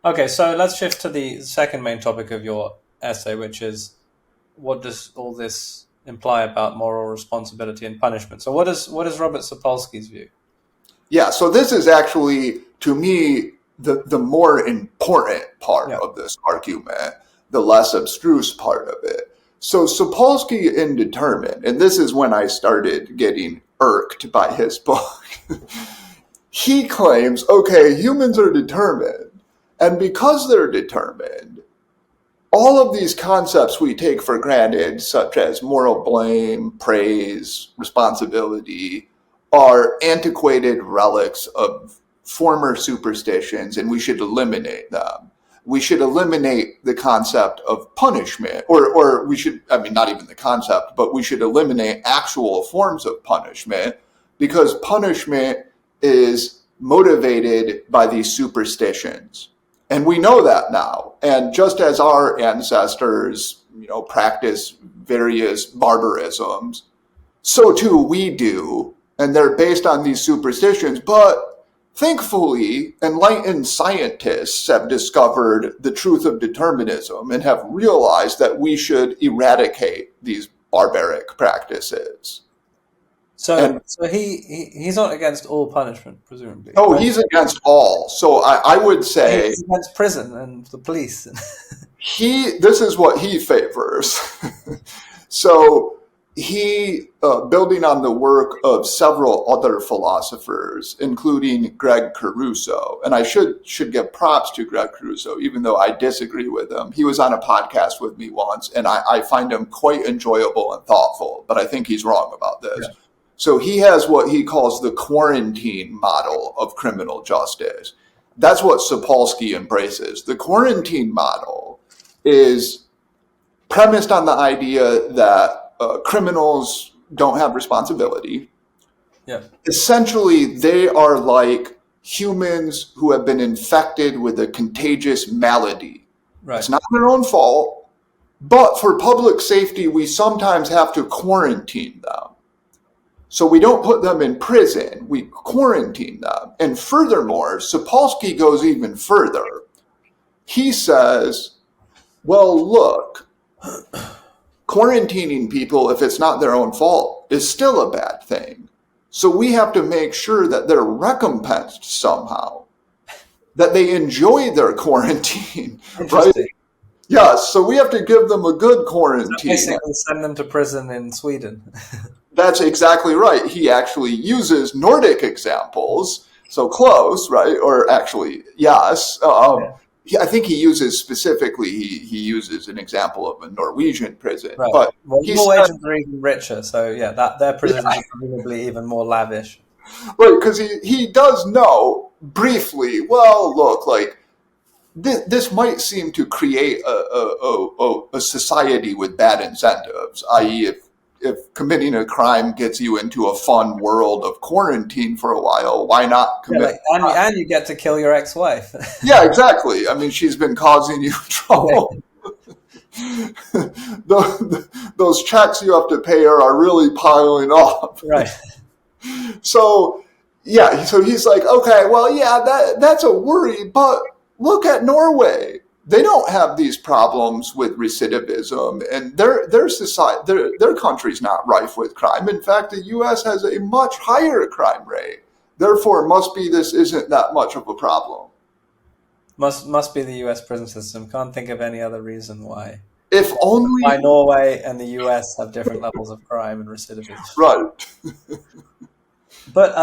Okay, so let's shift to the second main topic of your essay, which is what does all this imply about moral responsibility and punishment? So what is Robert Sapolsky's view? Yeah, so this is actually, to me, the more important part Yeah. of this argument, the less abstruse part of it. So Sapolsky in Determined, and this is when I started getting irked by his book, he claims, okay, humans are determined, and because they're determined, all of these concepts we take for granted, such as moral blame, praise, responsibility, are antiquated relics of former superstitions, and we should eliminate them. We should eliminate the concept of punishment, or we should, I mean, not even the concept, but we should eliminate actual forms of punishment because punishment is motivated by these superstitions. And we know that now. And just as our ancestors, practice various barbarisms, so too we do. And they're based on these superstitions. But thankfully, enlightened scientists have discovered the truth of determinism and have realized that we should eradicate these barbaric practices. So he's not against all punishment, presumably. Oh, he's against all. So I would say He's against prison and the police. this is what he favors. So he, building on the work of several other philosophers, including Greg Caruso, and I should give props to Greg Caruso, even though I disagree with him. He was on a podcast with me once, and I find him quite enjoyable and thoughtful, but I think he's wrong about this. Yeah. So he has what he calls the quarantine model of criminal justice. That's what Sapolsky embraces. The quarantine model is premised on the idea that criminals don't have responsibility. Yeah. Essentially, they are like humans who have been infected with a contagious malady. Right. It's not their own fault, but for public safety, we sometimes have to quarantine them. So we don't put them in prison, we quarantine them. And furthermore, Sapolsky goes even further. He says, well, look, quarantining people, if it's not their own fault, is still a bad thing. So we have to make sure that they're recompensed somehow, that they enjoy their quarantine, right? Yes, so we have to give them a good quarantine. So basically send them to prison in Sweden. That's exactly right. He actually uses Nordic examples, so close, right? Or actually, yes. I think he uses specifically, he uses an example of a Norwegian prison. Right. But Norwegians are even richer, so yeah, their prisons are presumably even more lavish. Right, because he does know briefly, well, look, like, this might seem to create a society with bad incentives, i.e., if committing a crime gets you into a fun world of quarantine for a while, why not commit? Yeah, and you get to kill your ex-wife. Yeah, exactly. I mean, she's been causing you trouble. Those checks you have to pay her are really piling up. Right. So, yeah, so he's like, okay, well, yeah, that's a worry, but look at Norway. They don't have these problems with recidivism, and their society, their country's not rife with crime. In fact, the U.S. has a much higher crime rate. Therefore, this isn't that much of a problem. Must be the U.S. prison system. Can't think of any other reason why. If only why Norway and the U.S. have different levels of crime and recidivism. Right. But